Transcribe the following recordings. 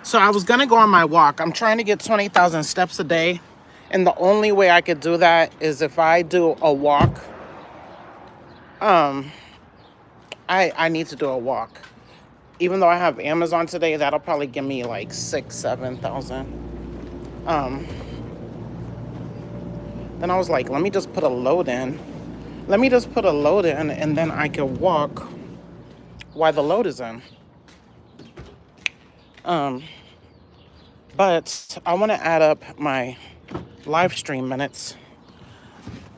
So I was going to go on my walk. I'm trying to get 20,000 steps a day. And the only way I could do that is if I do a walk. I need to do a walk. Even though I have Amazon today, that'll probably give me like 7,000. Then I was like, let me just put a load in. Let me just put a load in and then I can walk while the load is in. But I want to add up my live stream minutes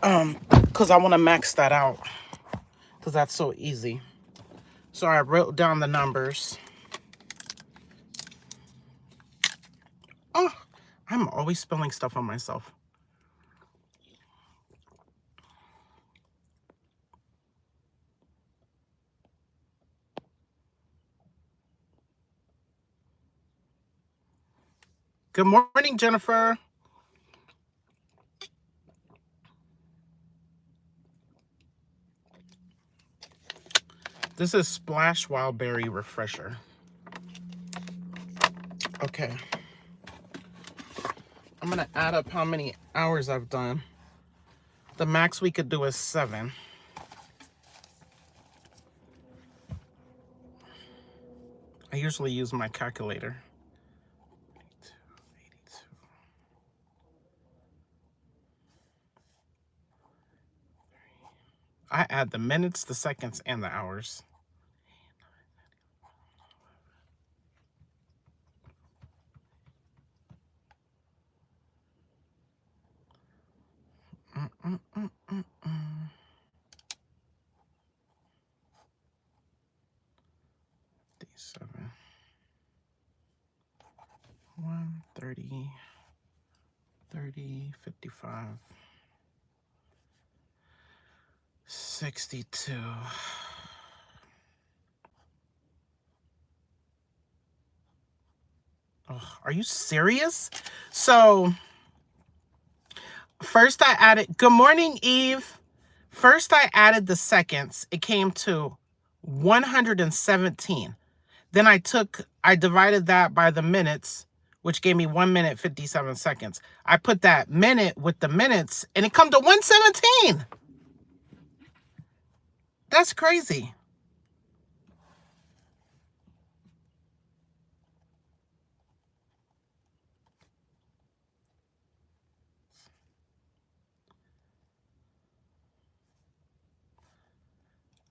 because I want to max that out because that's so easy. So I wrote down the numbers. Oh, I'm always spilling stuff on myself. Good morning, Jennifer. This is Splash Wildberry Refresher. Okay. I'm going to add up how many hours I've done. The max we could do is 7. I usually use my calculator. I add the minutes, the seconds, and the hours. D7. 1, 30, 30, 55, 62. Oh, are you serious? So first I added, good morning, Eve. First I added the seconds. It came to 117. Then I divided that by the minutes, which gave me 1 minute, 57 seconds. I put that minute with the minutes and it come to 117. That's crazy.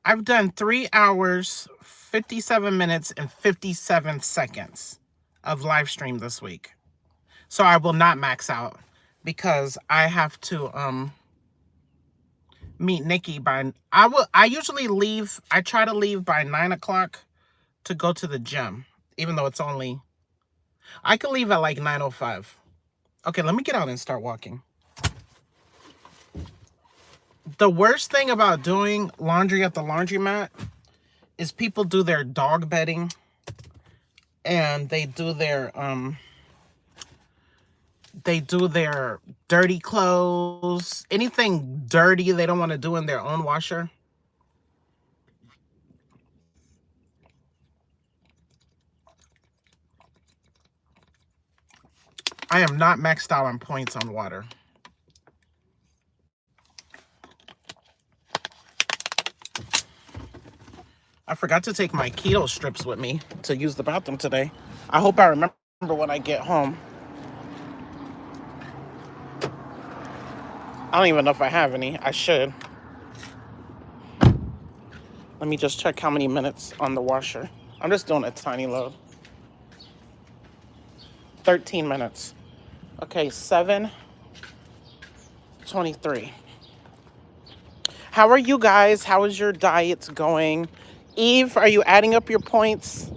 I've done 3 hours, 57 minutes, and 57 seconds of live stream this week. So I will not max out because I have to meet Nikki by I usually leave, I try to leave by 9 o'clock to go to the gym, even though it's only, I can leave at like 9:05. Okay, let me get out and start walking. The worst thing about doing laundry at the laundromat is people do their dog bedding and they do their dirty clothes, anything dirty they don't want to do in their own washer. I am not maxed out on points on water. I forgot to take my keto strips with me to use the bathroom today. I hope I remember when I get home. I don't even know if I have any. I should. Let me just check how many minutes on the washer. I'm just doing a tiny load. 13 minutes. Okay, 7:23. How are you guys? How is your diet going? Eve, are you adding up your points?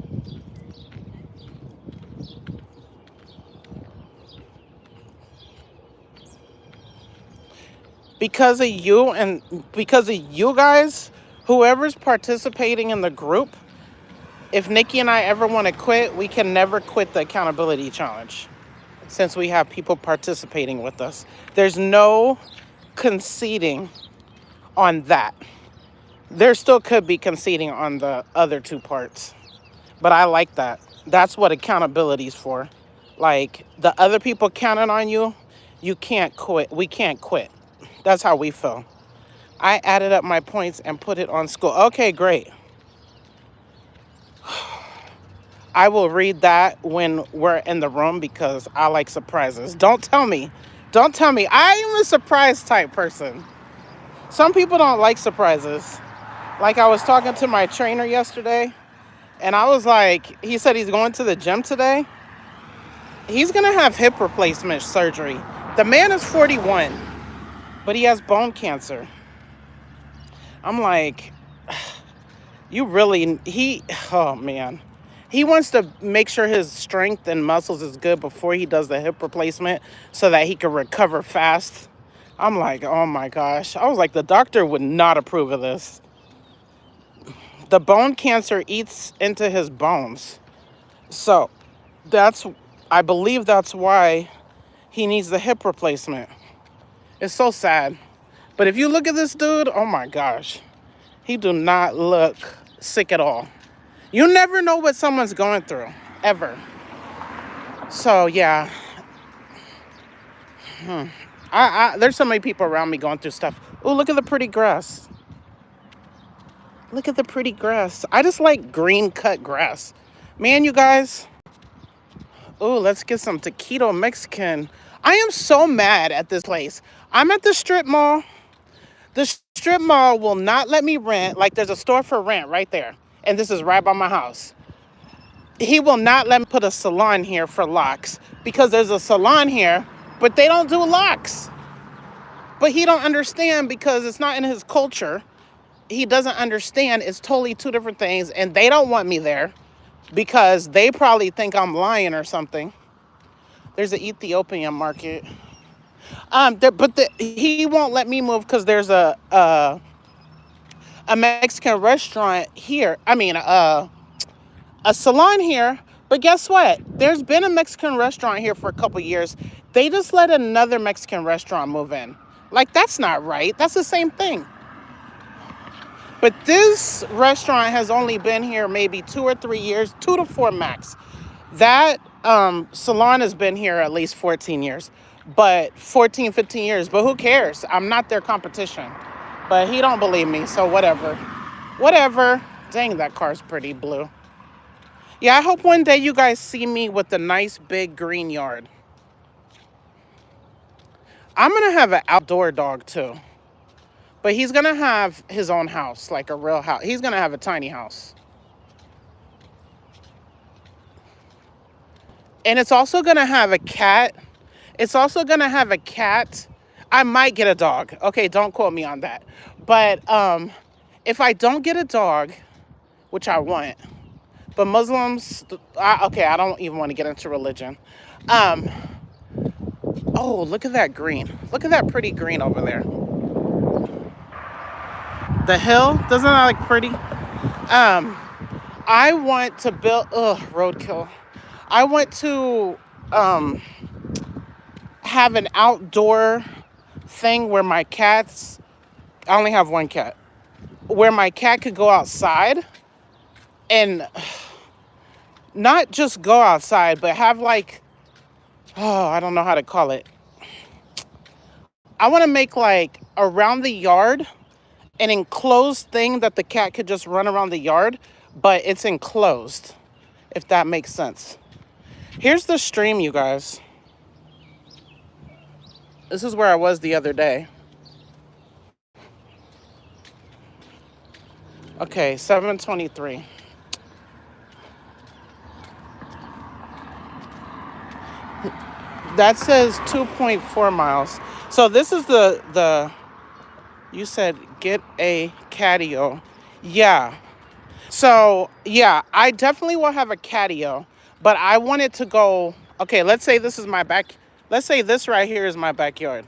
Because of you and because of you guys, whoever's participating in the group, if Nikki and I ever want to quit, we can never quit the accountability challenge since we have people participating with us. There's no conceding on that. There still could be conceding on the other 2 parts. But I like that. That's what accountability's for. Like the other people counting on you, you can't quit. We can't quit. That's how we feel. I added up my points and put it on school. Okay, great. I will read that when we're in the room because I like surprises. Don't tell me. Don't tell me. I am a surprise type person. Some people don't like surprises. Like I was talking to my trainer yesterday and I was like, he said he's going to the gym today. He's going to have hip replacement surgery. The man is 41, but he has bone cancer. I'm like, oh man. He wants to make sure his strength and muscles is good before he does the hip replacement so that he can recover fast. I'm like, oh my gosh. I was like, the doctor would not approve of this. The bone cancer eats into his bones. So I believe that's why he needs the hip replacement. It's so sad. But if you look at this dude, oh my gosh. He do not look sick at all. You never know what someone's going through, ever. So yeah, there's so many people around me going through stuff. Oh, look at the pretty grass. Look at the pretty grass. I just like green cut grass. Man, you guys. Oh, let's get some taquito Mexican. I am so mad at this place. I'm at the strip mall. The strip mall will not let me rent. Like there's a store for rent right there. And this is right by my house. He will not let me put a salon here for locks because there's a salon here, but they don't do locks. But he don't understand because it's not in his culture. He doesn't understand. It's totally two different things. And they don't want me there because they probably think I'm lying or something. There's an Ethiopian market. He won't let me move because there's a Mexican restaurant here. I mean, a salon here. But guess what? There's been a Mexican restaurant here for a couple years. They just let another Mexican restaurant move in. Like, that's not right. That's the same thing. But this restaurant has only been here maybe 2 or 3 years, 2 to 4 max. That salon has been here at least 14 years. But 14, 15 years. But who cares? I'm not their competition. But he don't believe me, so whatever. Whatever. Dang, that car's pretty blue. Yeah, I hope one day you guys see me with a nice big green yard. I'm going to have an outdoor dog too. But he's going to have his own house, like a real house. He's going to have a tiny house. And it's also going to have a cat. It's also going to have a cat. I might get a dog. Okay, don't quote me on that. But if I don't get a dog, which I want, but Muslims, I don't even want to get into religion. Oh, look at that green. Look at that pretty green over there. The hill, doesn't that look pretty? I want to build, roadkill. I want to have an outdoor thing where my cats, I only have one cat, where my cat could go outside and not just go outside, but have like, I don't know how to call it. I want to make like around the yard an enclosed thing that the cat could just run around the yard, but it's enclosed, if that makes sense. Here's the stream, you guys. This is where I was the other day. Okay, 7:23. That says 2.4 miles. So this is the you said get a catio. Yeah. So, yeah, I definitely will have a catio, but I want it to go, okay, let's say this is my back. Let's say this right here is my backyard.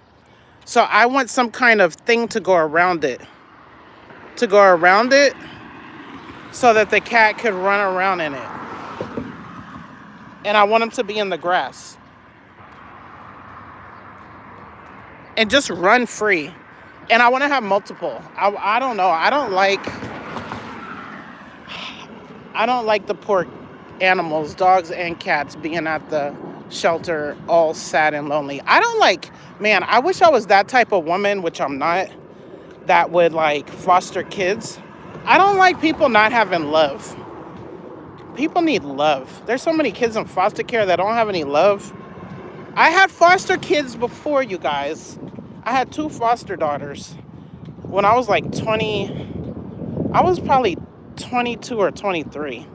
So I want some kind of thing to go around it. So that the cat could run around in it. And I want him to be in the grass. And just run free. And I want to have multiple. I don't know. I don't like the animals, dogs and cats, being at the shelter all sad and lonely. I don't like, man, I wish I was that type of woman, which I'm not, that would like foster kids. I don't like people not having love. People need love. There's so many kids in foster care that don't have any love. I had foster kids before, you guys. I had 2 foster daughters when I was like 20. I was probably 22 or 23.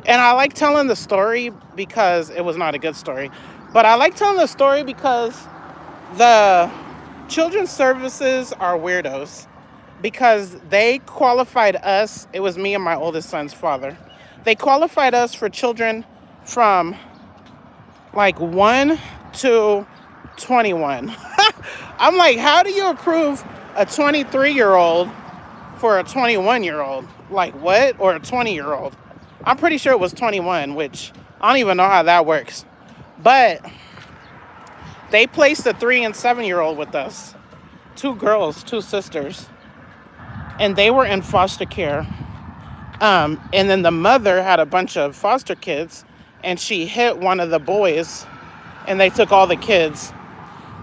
And I like telling the story because it was not a good story. But I like telling the story because the children's services are weirdos. Because they qualified us, it was me and my oldest son's father. They qualified us for children from like 1 to 21. I'm like, how do you approve a 23-year-old for a 21-year-old? Like what? Or a 20-year-old? I'm pretty sure it was 21, which I don't even know how that works. But they placed a 3 and 7-year-old with us. 2 girls, 2 sisters. And they were in foster care. And then the mother had a bunch of foster kids, and she hit one of the boys, and they took all the kids.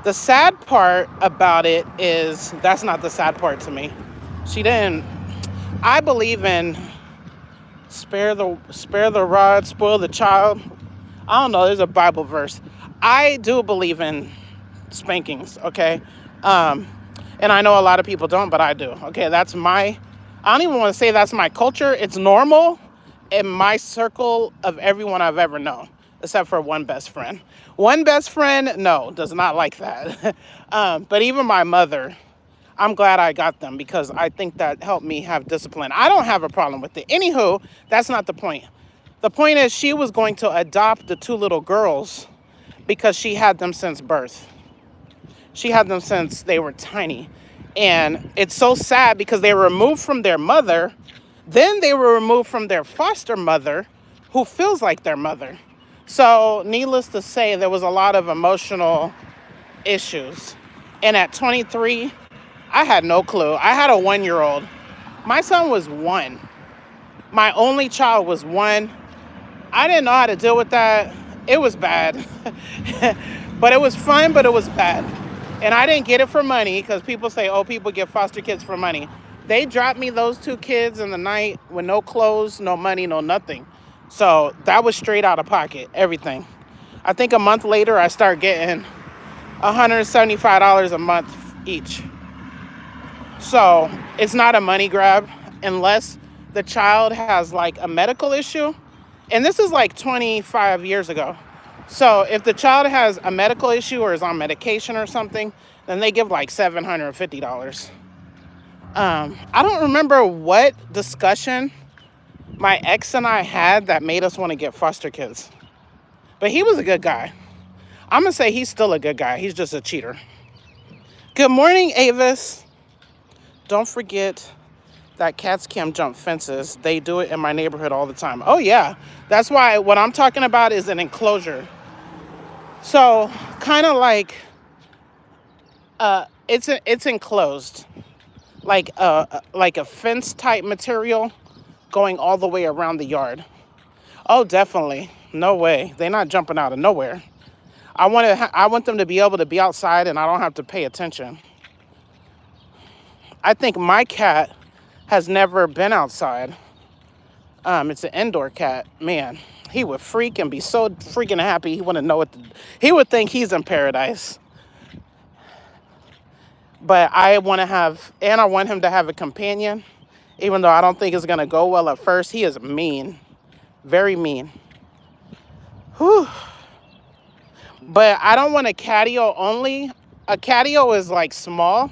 The sad part about it is, that's not the sad part to me. She didn't. I believe in spare the rod, spoil the child. I don't know, there's a Bible verse. I do believe in spankings, okay? And I know a lot of people don't, but I do. Okay, that's I don't even want to say that's my culture. It's normal in my circle of everyone I've ever known, except for one best friend. One best friend, no, does not like that. But even my mother, I'm glad I got them because I think that helped me have discipline. I don't have a problem with it. Anywho, that's not the point. The point is she was going to adopt the 2 little girls because she had them since birth. She had them since they were tiny. And it's so sad because they were removed from their mother. Then they were removed from their foster mother, who feels like their mother. So needless to say, there was a lot of emotional issues. And at 23, I had no clue. I had a 1-year-old. My son was 1. My only child was 1. I didn't know how to deal with that. It was bad. But it was fun, but it was bad. And I didn't get it for money because people say, oh, people get foster kids for money. They dropped me those 2 kids in the night with no clothes, no money, no nothing. So that was straight out of pocket, everything. I think a month later, I started getting $175 a month each. So it's not a money grab unless the child has like a medical issue. And this is like 25 years ago. So if the child has a medical issue or is on medication or something, then they give like $750. I don't remember what discussion my ex and I had that made us want to get foster kids. But he was a good guy. I'm going to say he's still a good guy. He's just a cheater. Good morning, Avis. Don't forget that cats can't jump fences. They do it in my neighborhood all the time. Oh, yeah. That's why what I'm talking about is an enclosure. So kind of like it's enclosed, like a fence type material going all the way around the yard. Oh, definitely. No way. They're not jumping out of nowhere. I want them to be able to be outside and I don't have to pay attention. I think my cat has never been outside. It's an indoor cat. Man, he would freak and be so freaking happy. He wouldn't know he would think he's in paradise. But I want him to have a companion, even though I don't think it's going to go well at first. He is mean, very mean. Whew. But I don't want a catio only. A catio is like small.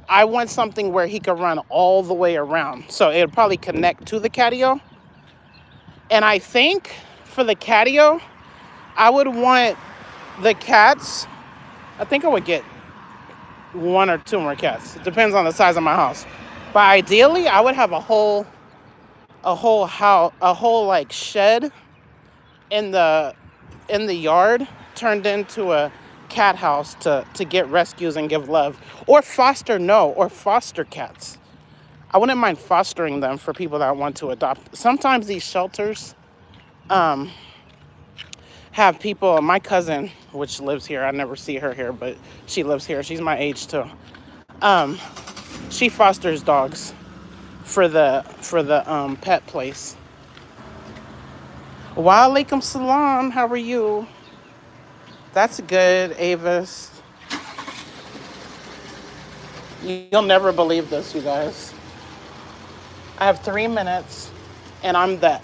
I want something where he could run all the way around. So it'll probably connect to the catio. And I think for the catio, I would want the cats. I think I would get 1 or 2 more cats. It depends on the size of my house. But ideally, I would have a whole house, a whole like shed in the yard turned into a cat house to get rescues and give love. Or foster cats. I wouldn't mind fostering them for people that want to adopt. Sometimes these shelters, um, have people, my cousin, which lives here, I never see her here, but she lives here. She's my age too. Um, she fosters dogs for the pet place. Wa alaikum salam. How are you? That's good, Avis. You'll never believe this, you guys. I have 3 minutes, and I'm the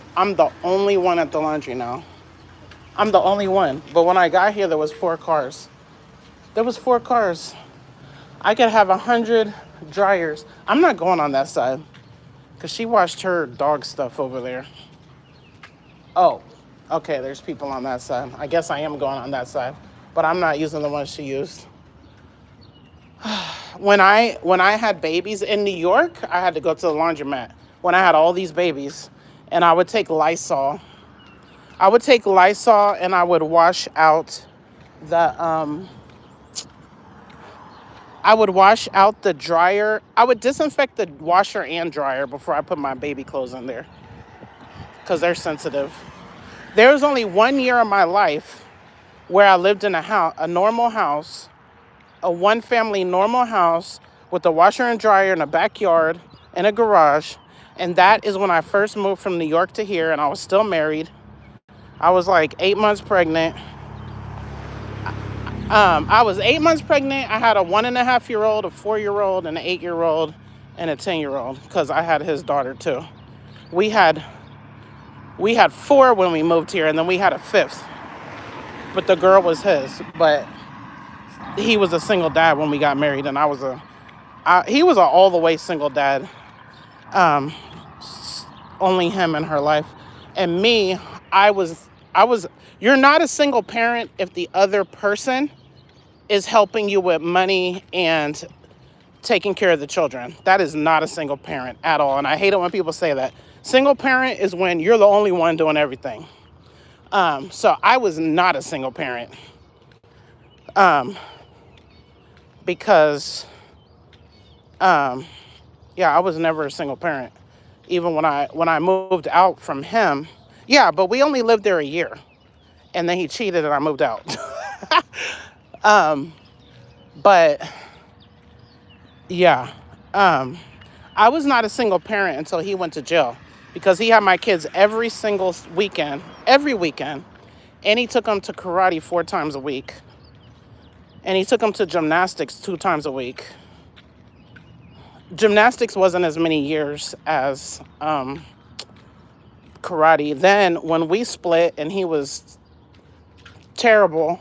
only one at the laundry now. I'm the only one. But when I got here, there was 4 cars. There was 4 cars. I could have 100 dryers. I'm not going on that side because she washed her dog stuff over there. Oh, okay. There's people on that side. I guess I am going on that side, but I'm not using the one she used. When I had babies in New York, I had to go to the laundromat when I had all these babies, and I would take Lysol. I would take Lysol and I would wash out the I would wash out the dryer. I would disinfect the washer and dryer before I put my baby clothes in there because they're sensitive. There was only 1 year of my life where I lived in a normal house, a one-family normal house with a washer and dryer in a backyard and a garage. And that is when I first moved from New York to here, and I was still married. I was like 8 months pregnant. I was 8 months pregnant. I had a 1.5-year-old, a 4-year-old, and an 8-year-old, and a 10-year-old because I had his daughter too. We had 4 when we moved here, and then we had a 5th. But the girl was his. But he was a single dad when we got married, and he was an all the way single dad. Um, only him in her life, and me. I was. You're not a single parent if the other person is helping you with money and taking care of the children. That is not a single parent at all. And I hate it when people say that. Single parent is when you're the only one doing everything. So I was not a single parent. Because yeah, I was never a single parent. Even when I moved out from him. Yeah, but we only lived there a year. And then he cheated and I moved out. But yeah, I was not a single parent until he went to jail because he had my kids every single weekend, and he took them to karate 4 times a week, and he took them to gymnastics 2 times a week. Gymnastics wasn't as many years as karate. Then when we split and he was terrible,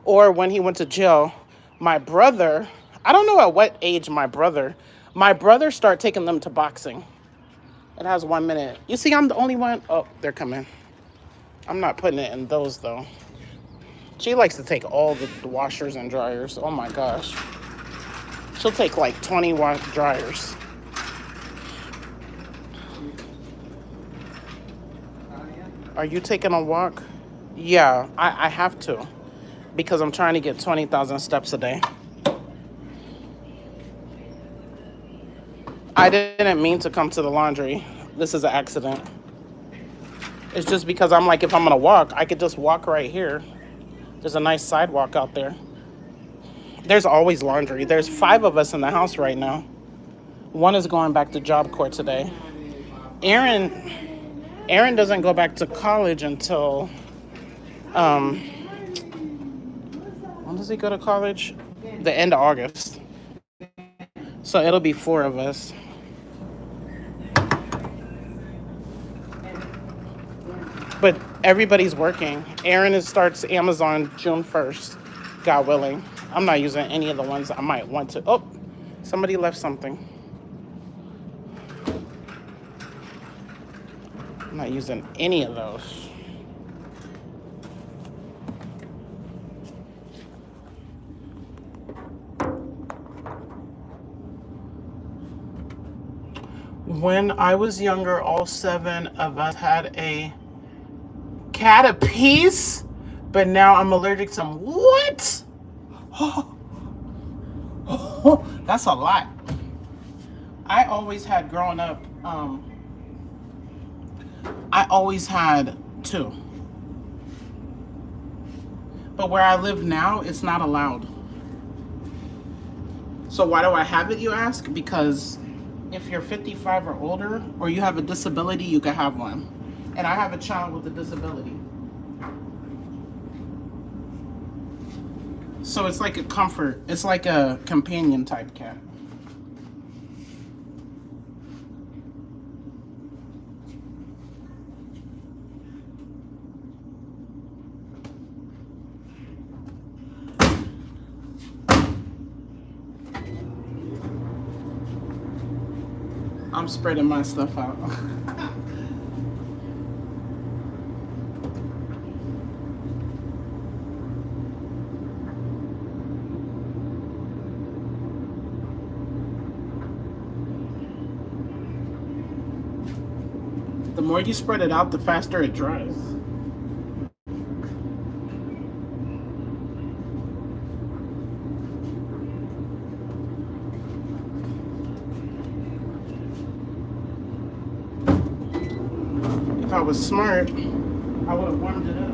or when he went to jail, my brother, I don't know at what age my brother started taking them to boxing. It has 1 minute. You see, I'm the only one. Oh, they're coming. I'm not putting it in those though. She likes to take all the washers and dryers. Oh my gosh. She'll take like 20 dryers. Are you taking a walk? Yeah, I have to because I'm trying to get 20,000 steps a day. I didn't mean to come to the laundry. This is an accident. It's just because I'm like, if I'm going to walk, I could just walk right here. There's a nice sidewalk out there. There's always laundry. There's 5 of us in the house right now. One is going back to Job Corps today. Aaron doesn't go back to college until, when does he go to college? The end of August. So it'll be 4 of us. But everybody's working. Aaron starts Amazon June 1st, God willing. I'm not using any of the ones I might want to. Oh, somebody left something. I'm not using any of those. When I was younger, all 7 of us had a cat apiece, but now I'm allergic to them. What? That's a lot. I always had growing up, I always had 2. But where I live now, it's not allowed. So why do I have it, you ask? Because if you're 55 or older, or you have a disability, you can have one. And I have a child with a disability. So it's like a comfort. It's like a companion type cat. I'm spreading my stuff out. The more you spread it out, the faster it dries. If I was smart, I would have warmed it up.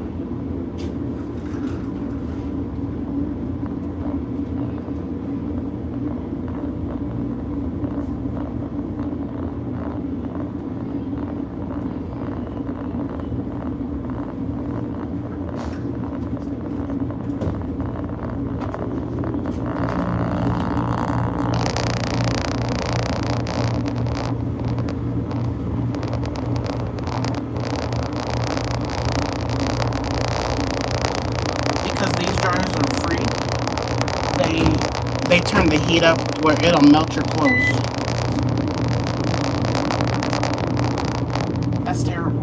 Because these dryers are free, they turn the heat up where it'll melt your clothes. That's terrible.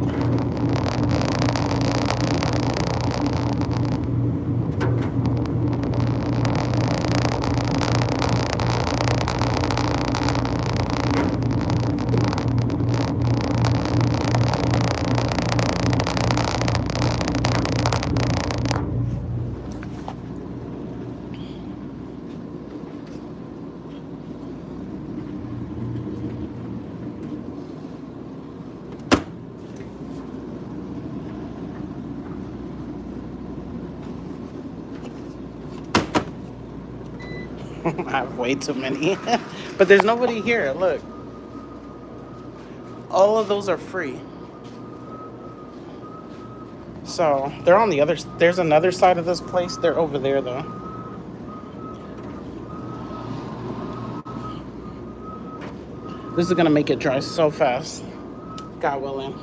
I have way too many. But there's nobody here. Look. All of those are free. So they're on the other. There's another side of this place. They're over there though. This is gonna make it dry so fast. God willing.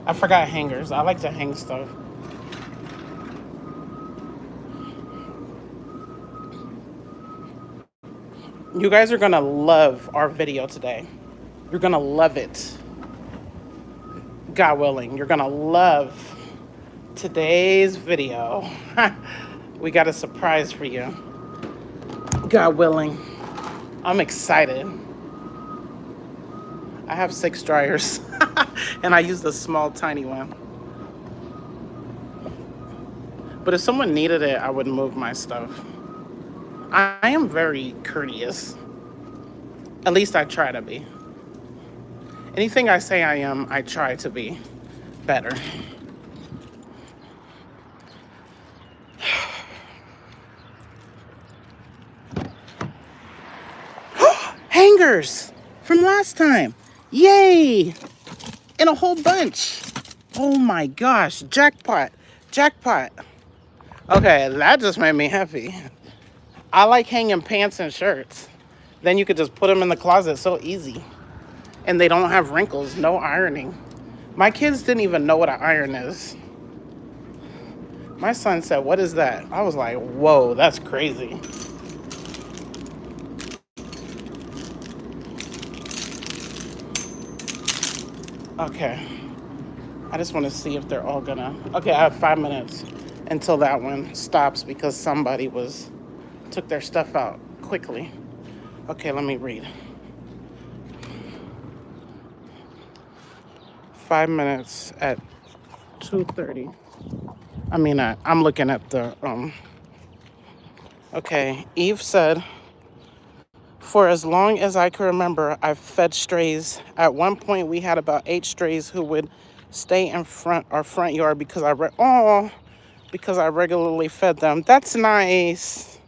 I forgot hangers. I like to hang stuff. You guys are gonna love our video today. You're gonna love it. God willing, you're gonna love today's video. We got a surprise for you. God willing. I'm excited. I have 6 dryers and I used a small, tiny one. But if someone needed it, I would move my stuff. I am very courteous. At least I try to be. Anything I say I am, I try to be better. Hangers from last time. Yay! In a whole bunch. Oh my gosh. Jackpot. Jackpot. Okay, that just made me happy. I like hanging pants and shirts. Then you could just put them in the closet so easy. And they don't have wrinkles, no ironing. My kids didn't even know what an iron is. My son said, "What is that?" I was like, whoa, that's crazy. Okay. I just want to see if they're all gonna... Okay, I have 5 minutes until that one stops because somebody took their stuff out quickly. Okay, let me read. 5 minutes at 2:30. I mean, I'm looking at the, Okay, Eve said, "For as long as I can remember, I've fed strays. At one point, we had about 8 strays who would Stay in front or front yard because because I regularly fed them. That's nice.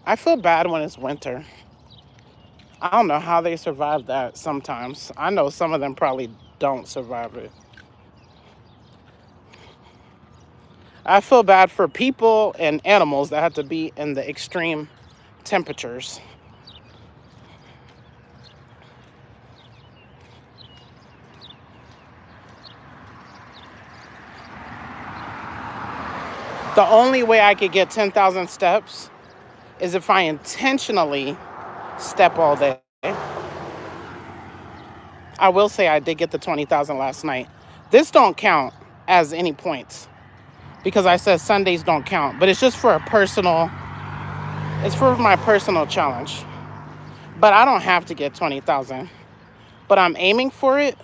I feel bad when it's winter. I don't know how they survive that sometimes. I know some of them probably don't survive it. I feel bad for people and animals that have to be in the extreme temperatures. The only way I could get 10,000 steps is if I intentionally step all day. I will say I did get the 20,000 last night. This don't count as any points because I said Sundays don't count, but it's just for it's for my personal challenge. But I don't have to get 20,000, but I'm aiming for it.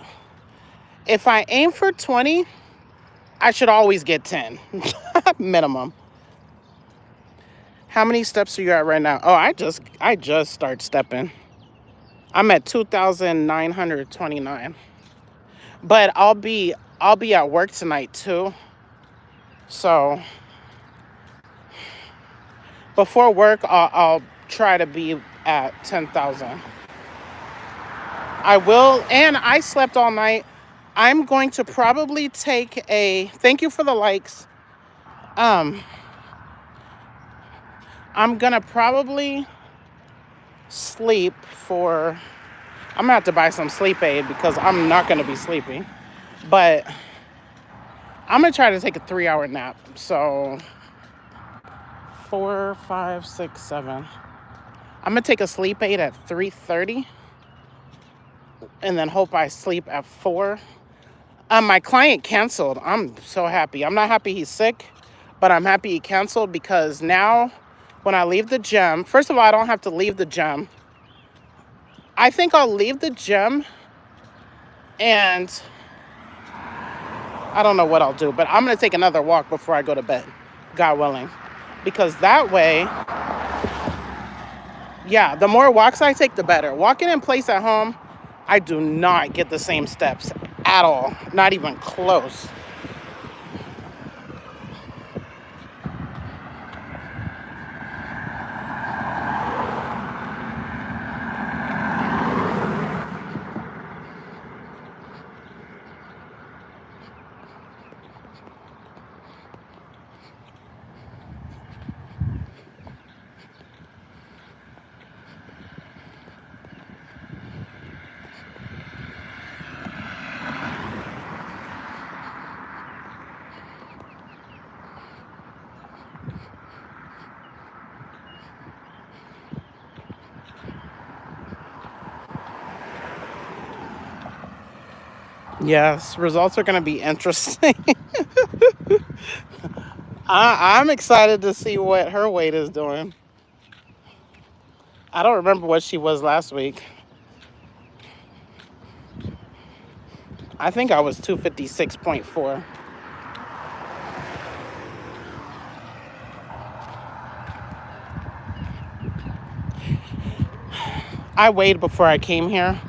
If I aim for 20, I should always get 10 minimum. How many steps are you at right now? Oh, I just start stepping. I'm at 2,929. But I'll be at work tonight too. So before work, I'll try to be at 10,000. I will, and I slept all night. I'm going to probably take a, thank you for the likes. I'm gonna probably sleep for, I'm gonna have to buy some sleep aid because I'm not gonna be sleeping. But I'm gonna try to take a 3-hour nap. So 4, 5, 6, 7. I'm gonna take a sleep aid at 3:30 and then hope I sleep at 4. My client canceled. I'm so happy. I'm not happy he's sick, but I'm happy he canceled because now when I leave the gym, first of all, I don't have to leave the gym. I think I'll leave the gym and I don't know what I'll do, but I'm going to take another walk before I go to bed, God willing. Because that way, yeah, the more walks I take, the better. Walking in place at home, I do not get the same steps at all. Not even close. Yes, results are going to be interesting. I'm excited to see what her weight is doing. I don't remember what she was last week. I think I was 256.4. I weighed before I came here,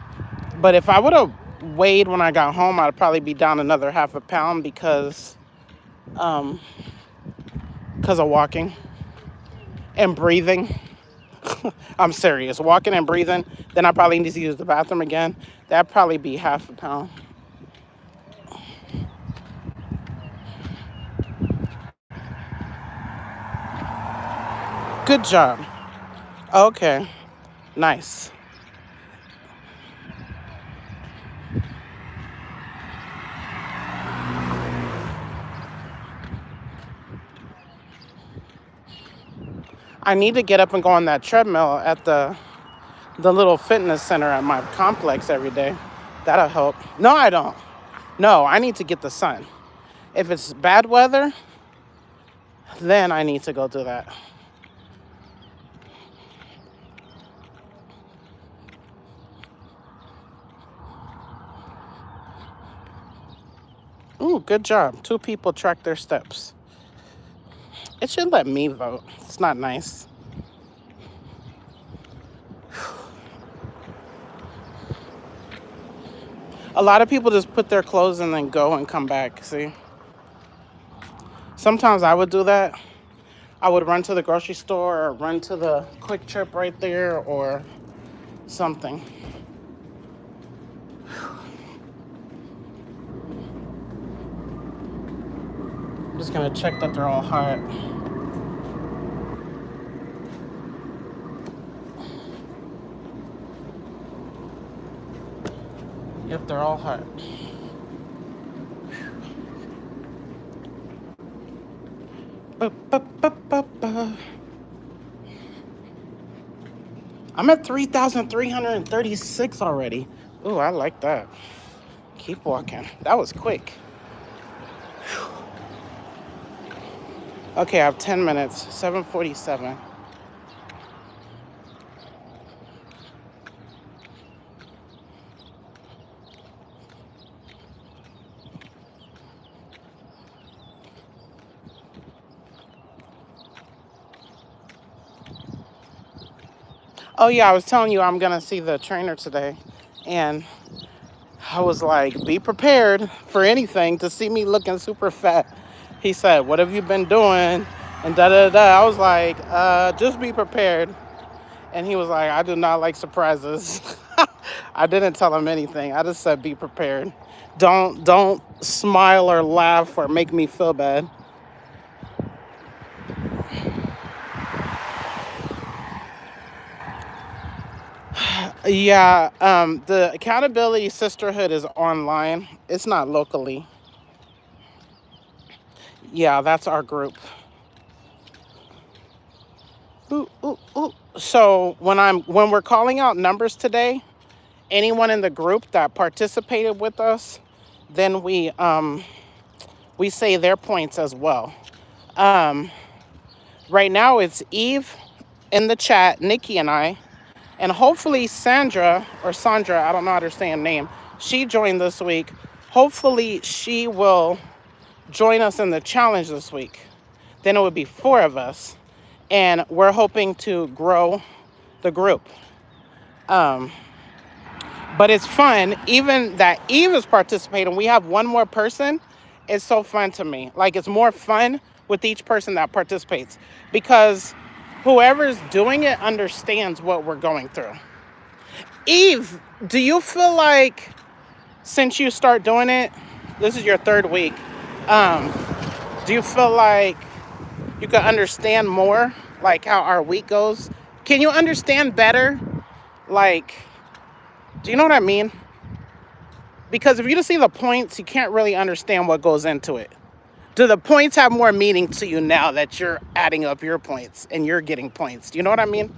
but if I would have weighed when I got home, I'd probably be down another half a pound because of walking and breathing. I'm serious. Walking and breathing, then I probably need to use the bathroom again. That'd probably be half a pound. Good job. Okay. Nice. I need to get up and go on that treadmill at the little fitness center at my complex every day. That'll help. No, I don't. No, I need to get the sun. If it's bad weather, then I need to go do that. Ooh, good job. 2 people track their steps. It should let me vote. It's not nice. A lot of people just put their clothes and then go and come back. See? Sometimes I would do that. I would run to the grocery store or run to the Quick Trip right there or something. I'm just gonna check that they're all hot. Yep, they're all hot. I'm at 3,336 already. Ooh, I like that. Keep walking. That was quick. Okay, I have 10 minutes. 7:47. Oh yeah, I was telling you I'm gonna see the trainer today, and I was like, be prepared for anything to see me looking super fat. He said, what have you been doing? And da da da. I was like, just be prepared. And he was like, I do not like surprises. I didn't tell him anything. I just said, be prepared. Don't smile or laugh or make me feel bad. Yeah, the Accountability Sisterhood is online. It's not locally. Yeah, that's our group. Ooh, ooh, ooh. So when we're calling out numbers today, anyone in the group that participated with us, then we say their points as well. Um, right now it's Eve in the chat, Nikki and I, and hopefully Sandra, I don't know how to say her name, she joined this week. Hopefully she will join us in the challenge this week. Then it would be 4 of us, and we're hoping to grow the group. But it's fun, even that Eve is participating. We have one more person. It's so fun to me. Like, it's more fun with each person that participates because whoever's doing it understands what we're going through. Eve, do you feel like since you start doing it, this is your 3rd week, um, do you feel like you can understand more, like how our week goes? Can you understand better? Like, do you know what I mean? Because if you just see the points, you can't really understand what goes into it. Do the points have more meaning to you now that you're adding up your points and you're getting points? Do you know what I mean?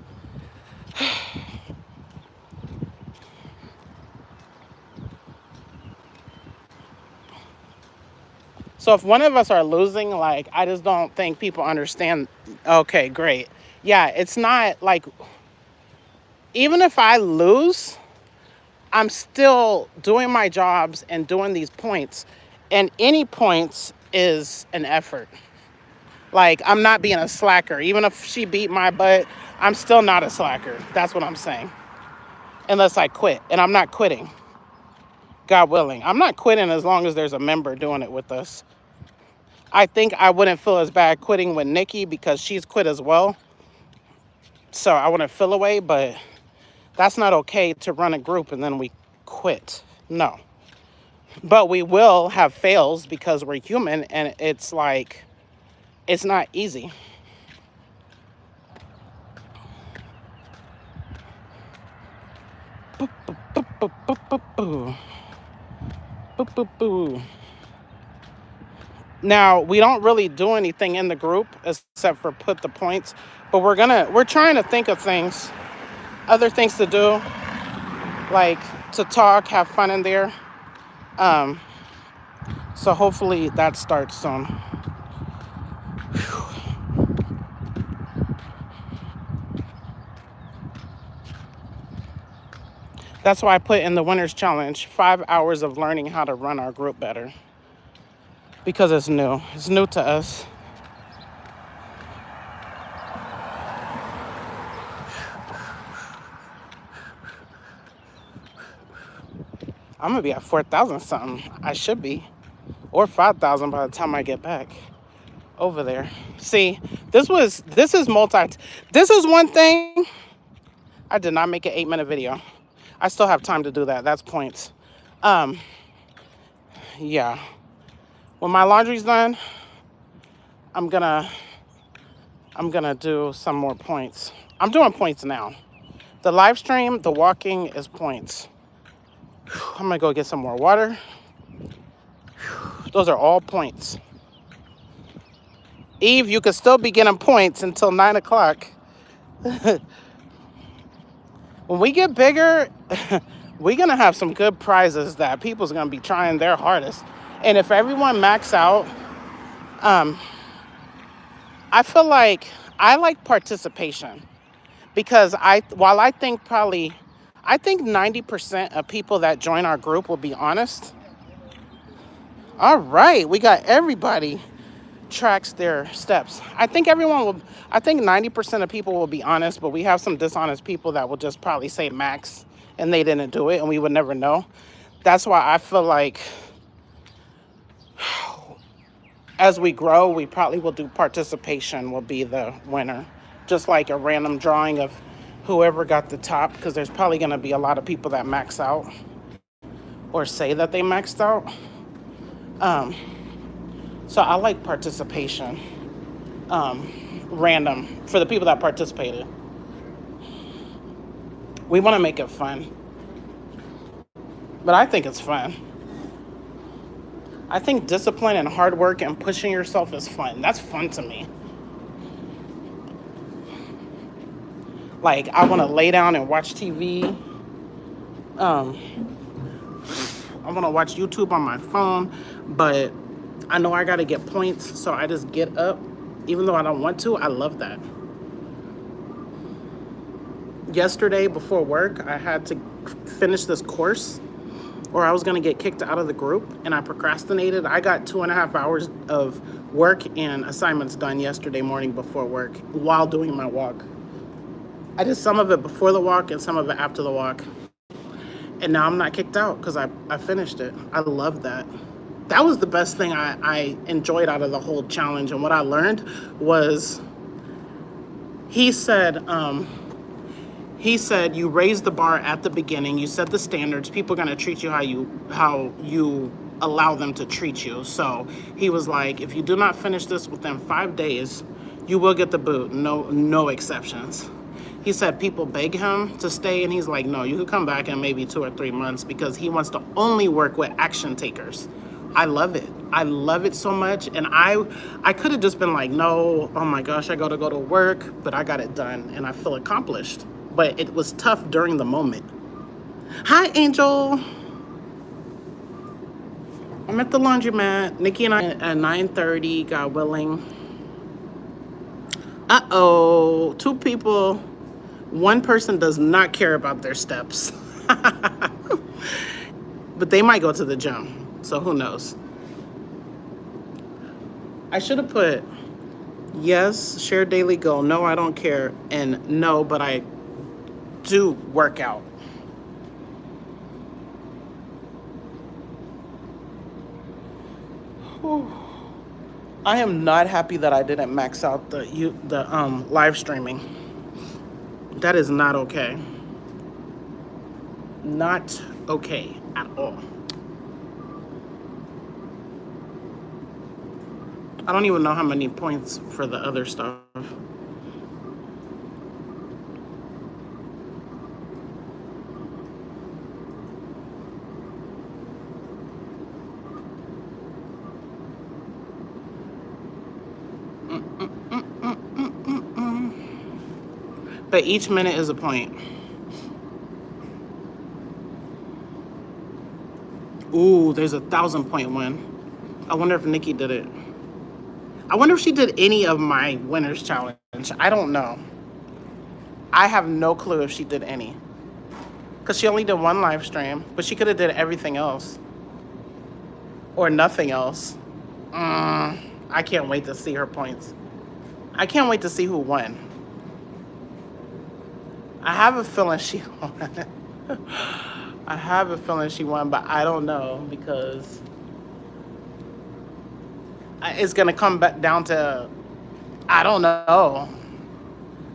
So if one of us are losing, like, I just don't think people understand. Okay, great. Yeah, it's not like, even if I lose, I'm still doing my jobs and doing these points. And any points is an effort. Like, I'm not being a slacker. Even if she beat my butt, I'm still not a slacker. That's what I'm saying. Unless I quit. And I'm not quitting. God willing. I'm not quitting as long as there's a member doing it with us. I think I wouldn't feel as bad quitting with Nikki because she's quit as well. So I wouldn't feel away, but that's not okay to run a group and then we quit. No. But we will have fails because we're human, and it's like, it's not easy. Boop, boop, boop, boop, boop, boop, boop. Boop, boop, boop. Now, we don't really do anything in the group except for put the points, but we're trying to think of things, other things to do, like to talk, have fun in there. So hopefully that starts soon. That's why I put in the winner's challenge 5 hours of learning how to run our group better. Because it's new. It's new to us. I'm gonna be at 4,000 something. I should be, or 5,000 by the time I get back over there. See, this is multi. This is one thing. I did not make an 8-minute video. I still have time to do that. That's points. Um, yeah. When my laundry's done, I'm gonna do some more points. I'm doing points now. The live stream, the walking is points. I'm gonna go get some more water. Those are all points. Eve, you could still be getting points until 9 o'clock. When we get bigger, we're gonna have some good prizes that people's gonna be trying their hardest. And if everyone max out, I feel like I like participation because I think 90% of people that join our group will be honest. All right, we got everybody tracks their steps. I think 90% of people will be honest, but we have some dishonest people that will just probably say max and they didn't do it and we would never know. That's why I feel like as we grow, we probably will do participation will be the winner. Just like a random drawing of whoever got the top, because there's probably going to be a lot of people that max out or say that they maxed out. So I like participation, random, for the people that participated. We want to make it fun. But I think it's fun. I think discipline and hard work and pushing yourself is fun. That's fun to me. Like, I want to lay down and watch TV. I want to watch YouTube on my phone, but I know I got to get points, so I just get up. Even though I don't want to, I love that. Yesterday, before work, I had to finish this course or I was going to get kicked out of the group, and I procrastinated. I got 2.5 hours of work and assignments done yesterday morning before work while doing my walk. I did some of it before the walk and some of it after the walk. And now I'm not kicked out because I finished it. I love that. That was the best thing I enjoyed out of the whole challenge. And what I learned was, he said you raise the bar at the beginning, you set the standards, people are gonna treat you how you allow them to treat you. So he was like, if you do not finish this within 5 days, you will get the boot, no exceptions. He said people beg him to stay, and he's like, no, you could come back in maybe 2 or 3 months, because he wants to only work with action takers. I love it. I love it so much. And I could have just been like, no, oh my gosh, I gotta go to work, but I got it done and I feel accomplished. But it was tough during the moment. Hi, Angel. I'm at the laundromat. Nikki and I at 9:30, God willing. Uh-oh, 2 people. 1 person does not care about their steps. But they might go to the gym, so who knows? I should have put yes, share daily goal. No, I don't care. And no, but I do work out. I am not happy that I didn't max out the live streaming. That is not okay. Not okay at all. I don't even know how many points for the other stuff. But each minute is a point. Ooh, there's a 1,000-point win. I wonder if Nikki did it. I wonder if she did any of my winners challenge. I don't know. I have no clue if she did any. Because she only did 1 live stream, but she could have did everything else. Or nothing else. I can't wait to see her points. I can't wait to see who won. I have a feeling she won. I have a feeling she won, but I don't know because it's gonna come back down to I don't know.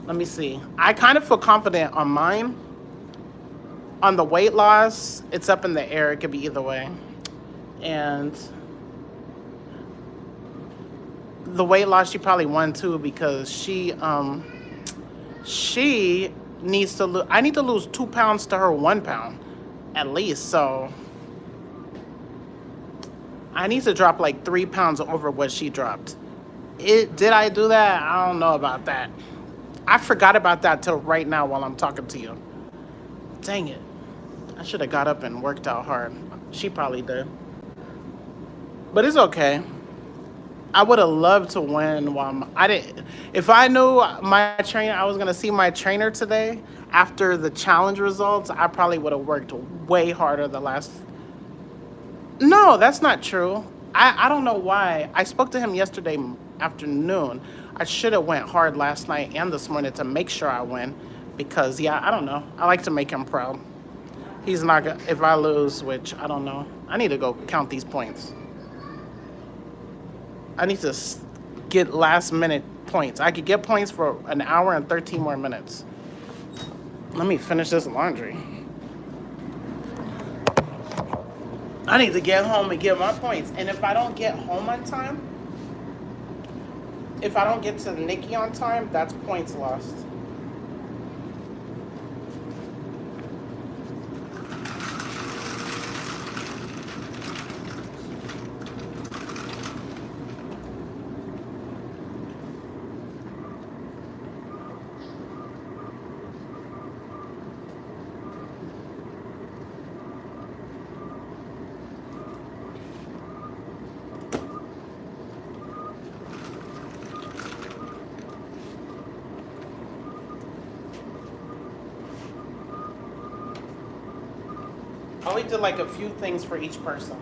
Let me see. I kind of feel confident on mine. On the weight loss, it's up in the air. It could be either way. And the weight loss, she probably won too because she needs to lose. I need to lose 2 pounds to her 1 pound, at least. So I need to drop like 3 pounds over what she dropped. Did I do that? I don't know about that. I forgot about that till right now while I'm talking to you. Dang it. I should have got up and worked out hard. She probably did. But it's okay. I would have loved to win while I didn't. If I knew my trainer, I was gonna see my trainer today after the challenge results, I probably would have worked way harder the last. No, that's not true. I don't know why. I spoke to him yesterday afternoon. I should have went hard last night and this morning to make sure I win, because yeah, I don't know. I like to make him proud. He's not gonna. If I lose, which I don't know, I need to go count these points. I need to get last minute points. I could get points for an hour and 13 more minutes. Let me finish this laundry. I need to get home and get my points. And if I don't get home on time, if I don't get to Nikki on time, that's points lost. I only did like a few things for each person.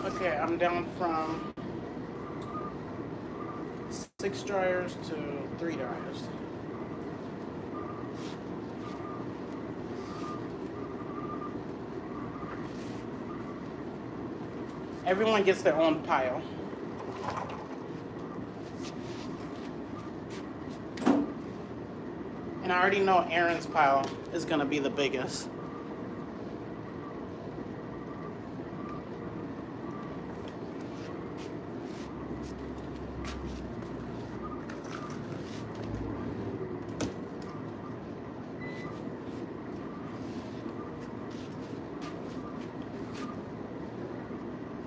Okay, I'm down from 6 dryers to 3 dryers. Everyone gets their own pile. And I already know Aaron's pile is gonna be the biggest.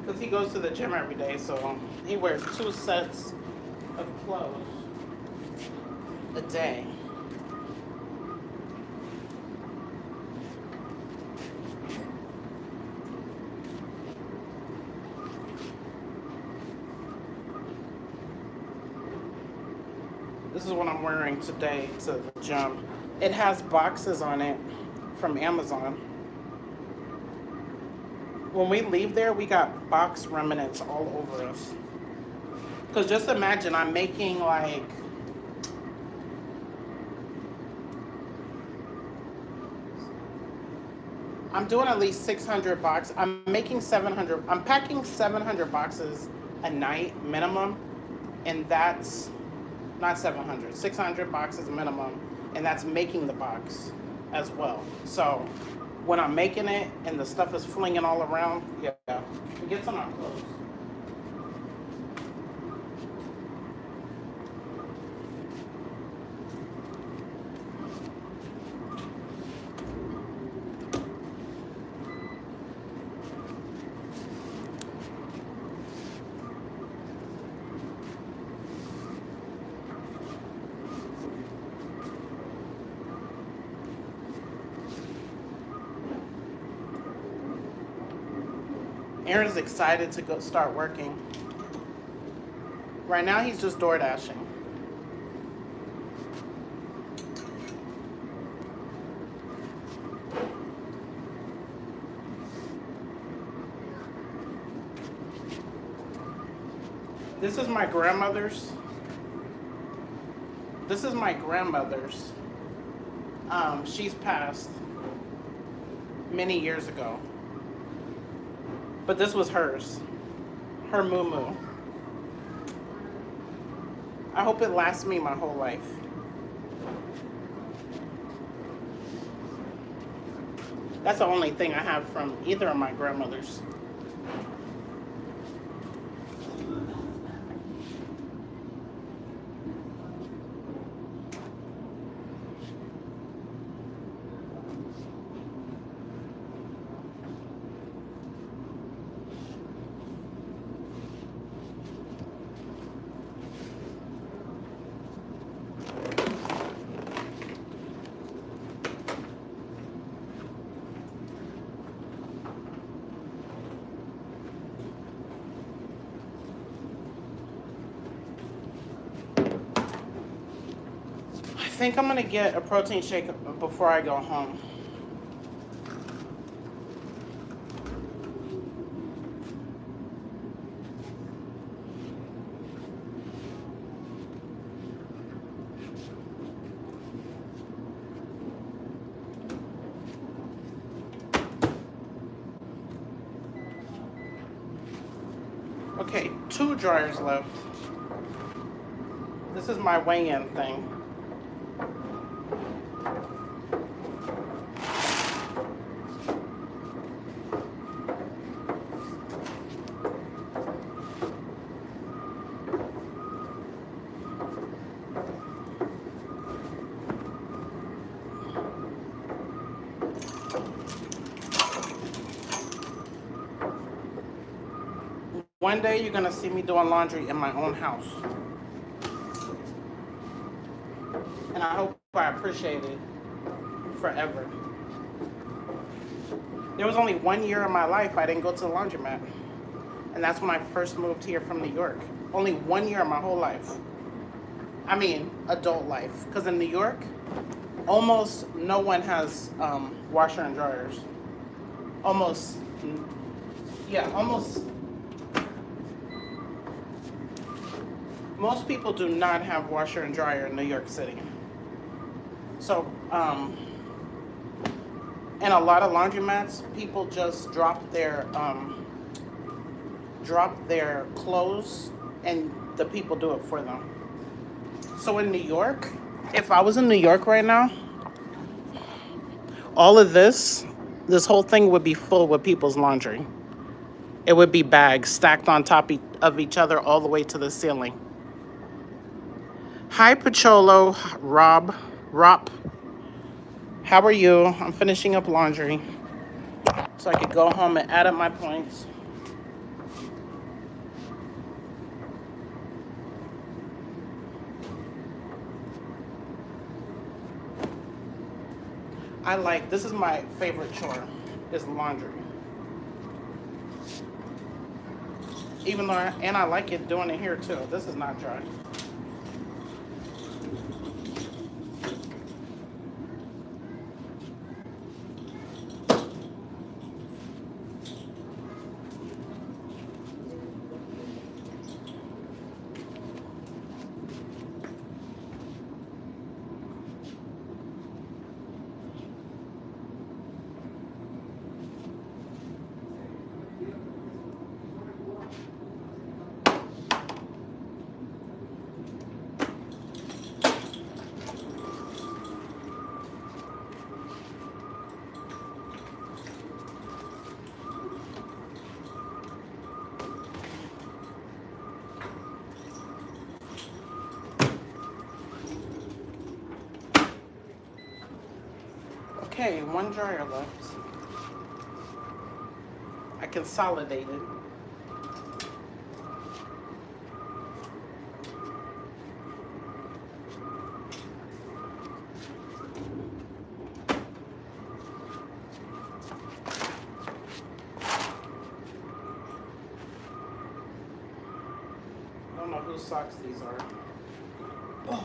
Because he goes to the gym every day, so he wears 2 sets of clothes a day. This is what I'm wearing today to the gym. It has boxes on it from Amazon. When we leave there, we got box remnants all over us. Because just imagine, I'm making like, I'm doing at least 600 boxes. I'm making 700, I'm packing 700 boxes a night minimum. And that's not 700, 600 boxes minimum. And that's making the box as well. So when I'm making it and the stuff is flinging all around, yeah, it gets on our clothes. Aaron's excited to go start working. Right now he's just door dashing. This is my grandmother's. This is my grandmother's. She's passed many years ago. But this was hers. Her moo. I hope it lasts me my whole life. That's the only thing I have from either of my grandmothers. I think I'm gonna get a protein shake before I go home. Okay, 2 dryers left. This is my weigh-in thing. One day you're gonna see me doing laundry in my own house. And I hope I appreciate it forever. There was only 1 year of my life I didn't go to the laundromat. And that's when I first moved here from New York. Only 1 year of my whole life. I mean, adult life. Because in New York, almost no one has washer and dryers. Almost, yeah, almost. Most people do not have washer and dryer in New York City. So, and a lot of laundromats, people just drop their clothes and the people do it for them. So in New York, if I was in New York right now, all of this whole thing would be full with people's laundry. It would be bags stacked on top of each other all the way to the ceiling. Hi, Pacholo, Rob. How are you? I'm finishing up laundry so I could go home and add up my points. This is my favorite chore, is laundry. Even though, and I like it doing it here too. This is not dry. Okay, one dryer left. I consolidated. I don't know whose socks these are. Oh.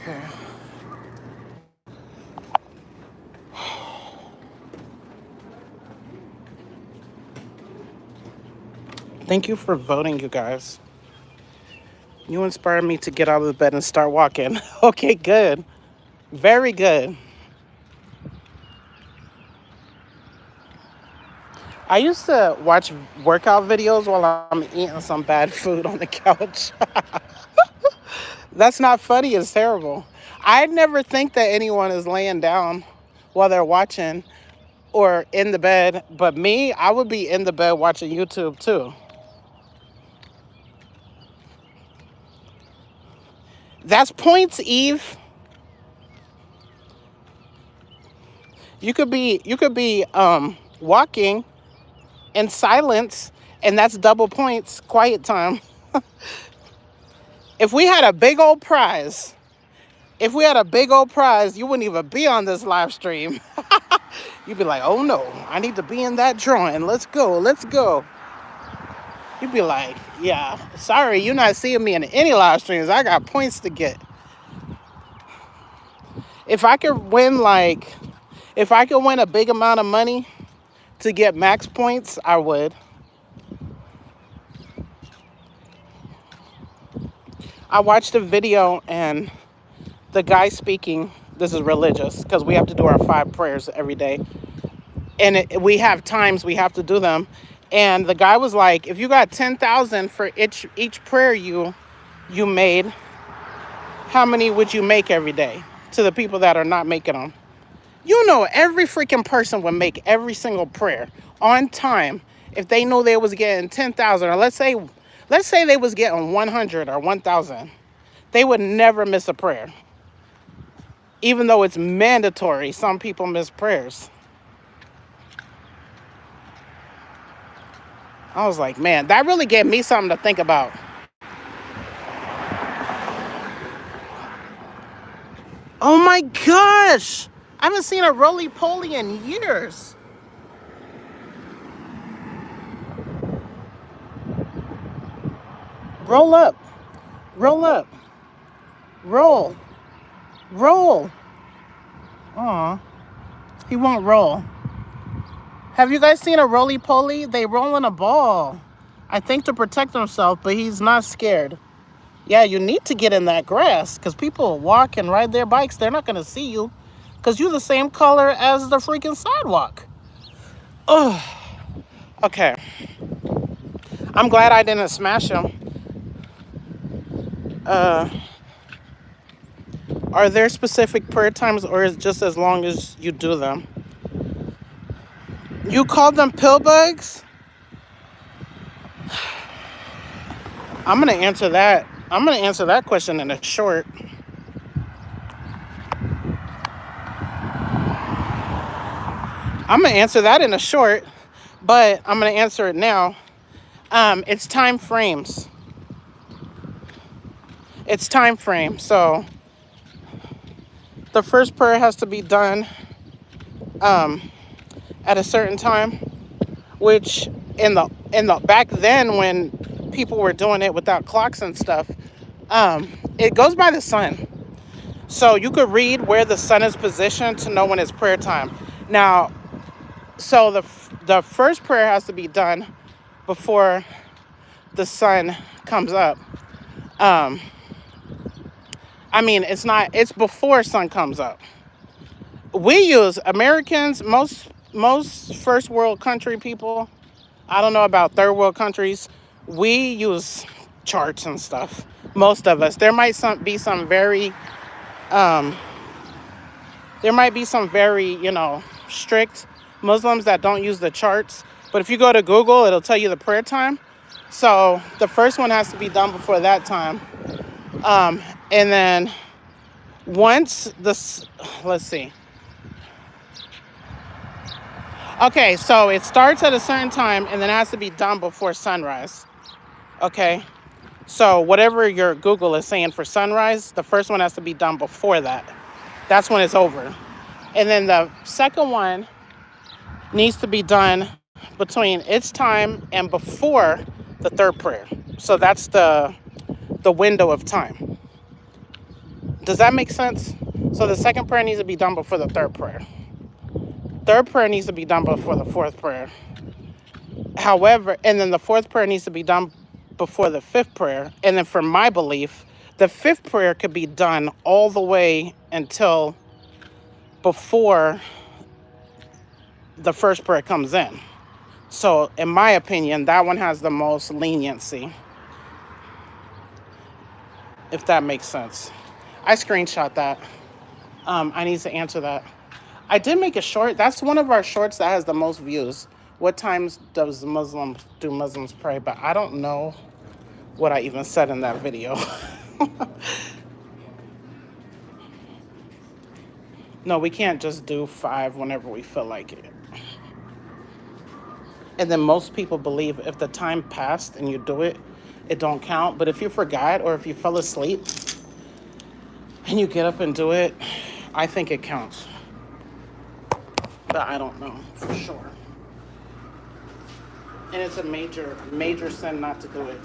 Okay. Thank you for voting, you guys. You inspired me to get out of the bed and start walking. Okay, good. Very good. I used to watch workout videos while I'm eating some bad food on the couch. That's not funny, it's terrible. I never think that anyone is laying down while they're watching or in the bed, but me, I would be in the bed watching YouTube too. That's points, Eve. You could be walking in silence, and that's double points, quiet time. If we had a big old prize, if we had a big old prize, you wouldn't even be on this live stream. You'd be like, oh no, I need to be in that drawing. Let's go, let's go. You'd be like, yeah, sorry, you're not seeing me in any live streams. I got points to get. If I could win if I could win a big amount of money to get max points, I would. I watched a video and the guy speaking, this is religious because we have to do our 5 prayers every day. And we have times we have to do them. And the guy was like, if you got 10,000 for each prayer you made, how many would you make every day to the people that are not making them? You know, every freaking person would make every single prayer on time if they knew they was getting 10,000, or let's say they was getting 100 or 1,000. They would never miss a prayer. Even though it's mandatory, some people miss prayers. I was like, man, that really gave me something to think about. Oh my gosh! I haven't seen a roly-poly in years. Roll up. Roll up. Roll. Roll. Aw. He won't roll. Have you guys seen a roly-poly? They roll in a ball. I think to protect himself, but he's not scared. Yeah, you need to get in that grass because people walk and ride their bikes. They're not going to see you because you're the same color as the freaking sidewalk. Oh, okay. I'm glad I didn't smash him. Are there specific prayer times or is it just as long as you do them? You call them pill bugs? I'm going to answer that. I'm going to answer that question in a short. I'm going to answer that in a short, but I'm going to answer it now. It's time frames. It's time frame. So the first prayer has to be done at a certain time, which in the back then when people were doing it without clocks and stuff, it goes by the sun. So you could read where the sun is positioned to know when it's prayer time. Now, so the first prayer has to be done before the sun comes up. I mean, it's before sun comes up. We use Americans, most first world country people, I don't know about third world countries, we use charts and stuff. Most of us. There might be some very, strict Muslims that don't use the charts. But if you go to Google, it'll tell you the prayer time. So the first one has to be done before that time. And then once let's see. Okay, so it starts at a certain time and then it has to be done before sunrise. Okay, so whatever your Google is saying for sunrise, the first one has to be done before that. That's when it's over. And then the second one needs to be done between its time and before the third prayer. So that's the window of time. Does that make sense? So the second prayer needs to be done before the third prayer. Third prayer needs to be done before the fourth prayer. However, and then the fourth prayer needs to be done before the fifth prayer. And then for my belief, the fifth prayer could be done all the way until before the first prayer comes in. So in my opinion, that one has the most leniency, if that makes sense. I screenshot that. I need to answer that. I did make a short. That's one of our shorts that has the most views. What times do Muslims pray? But I don't know what I even said in that video. No, we can't just do 5 whenever we feel like it. And then most people believe if the time passed and you do it, it don't count. But if you forgot or if you fell asleep and you get up and do it, I think it counts. But I don't know for sure. And it's a major sin not to do it.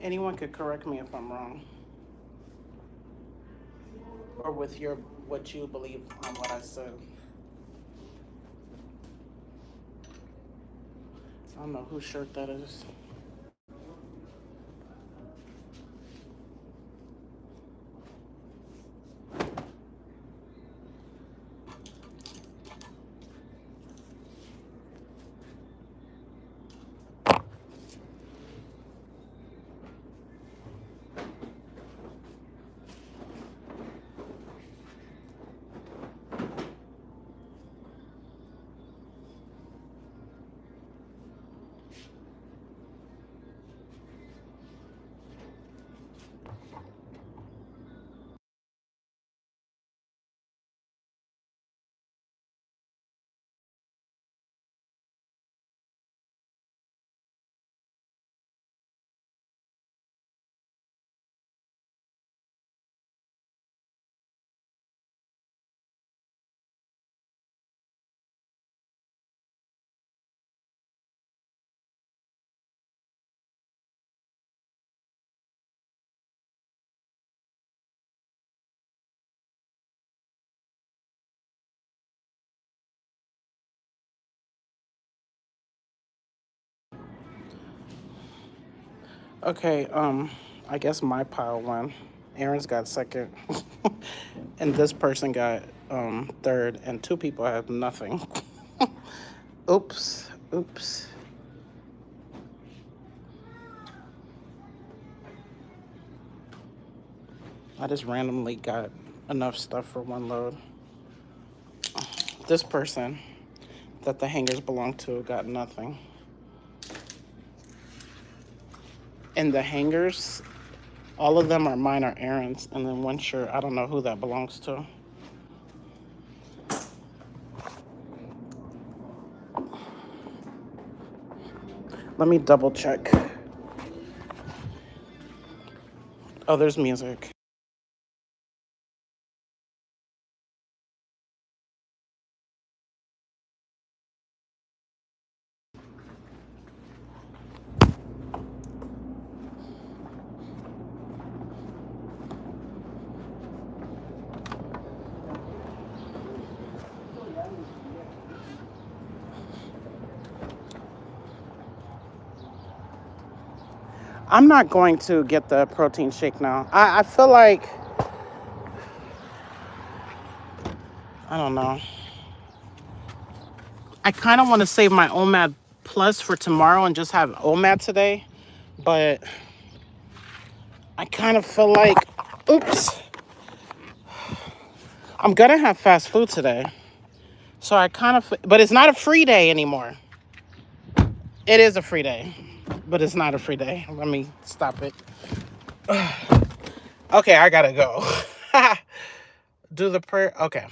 Anyone could correct me if I'm wrong. Or with what you believe on what I said. I don't know whose shirt that is. Okay, I guess my pile won. Aaron's got second. And this person got third, and two people have nothing. Oops. Oops. I just randomly got enough stuff for one load. This person that the hangers belong to got nothing. And the hangers, all of them are mine or Aaron's, and then one shirt, I don't know who that belongs to. Let me double check. Oh, there's music. I'm not going to get the protein shake now. I feel like, I don't know. I kind of want to save my OMAD Plus for tomorrow and just have OMAD today. But I kind of feel like, oops, I'm going to have fast food today. So I kind of, but it's not a free day anymore. It is a free day, but it's not a free day. Let me stop it. Okay, I gotta go. Do the prayer. Okay.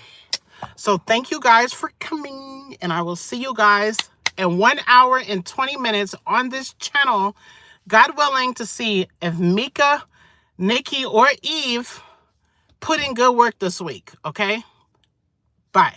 So thank you guys for coming, and I will see you guys in 1 hour and 20 minutes on this channel, God willing, to see if Mieka, Nikki, or Eve put in good work this week. Okay? Bye.